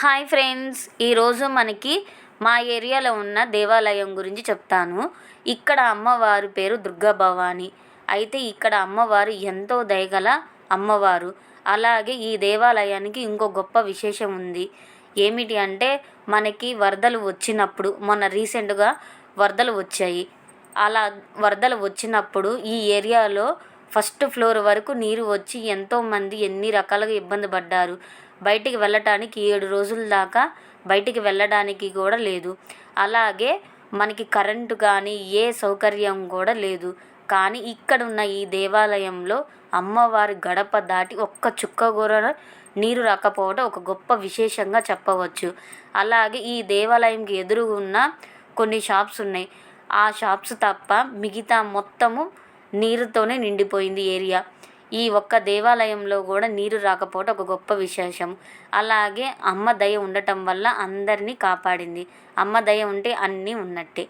Hi friends, ఈరోజు మనకి మా ఏరియాలో ఉన్న దేవాలయం గురించి చెప్తాను. ఇక్కడ అమ్మవారు పేరు దుర్గా భవాని. అయితే ఇక్కడ అమ్మవారు ఎంతో దయగల అమ్మవారు. అలాగే ఈ దేవాలయానికి ఇంకో గొప్ప విశేషం ఉంది. ఏమిటి అంటే, మనకి వరదలు వచ్చినప్పుడు మొన్న రీసెంట్గా వరదలు వచ్చాయి. అలా వరదలు వచ్చినప్పుడు ఈ ఏరియాలో ఫస్ట్ ఫ్లోర్ వరకు నీరు వచ్చి ఎంతోమంది ఎన్ని రకాలుగా ఇబ్బంది పడ్డారు. బయటికి వెళ్ళటానికి 7 రోజుల దాకా బయటికి వెళ్ళడానికి కూడా లేదు. అలాగే మనకి కరెంటు కానీ ఏ సౌకర్యం కూడా లేదు. కానీ ఇక్కడున్న ఈ దేవాలయంలో అమ్మవారి గడప దాటి ఒక్క చుక్క కూడా నీరు రాకపోవడం ఒక గొప్ప విశేషంగా చెప్పవచ్చు. అలాగే ఈ దేవాలయంకి ఎదురుగున్న కొన్ని షాప్స్ ఉన్నాయి. ఆ షాప్స్ తప్ప మిగతా మొత్తము నీరుతోనే నిండిపోయింది ఏరియా. ఈ ఒక్క దేవాలయంలో కూడా నీరు రాకపోవడం ఒక గొప్ప విశేషం. అలాగే అమ్మ దయ ఉండటం వల్ల అందరినీ కాపాడింది. అమ్మ దయ ఉంటే అన్నీ ఉన్నట్టే.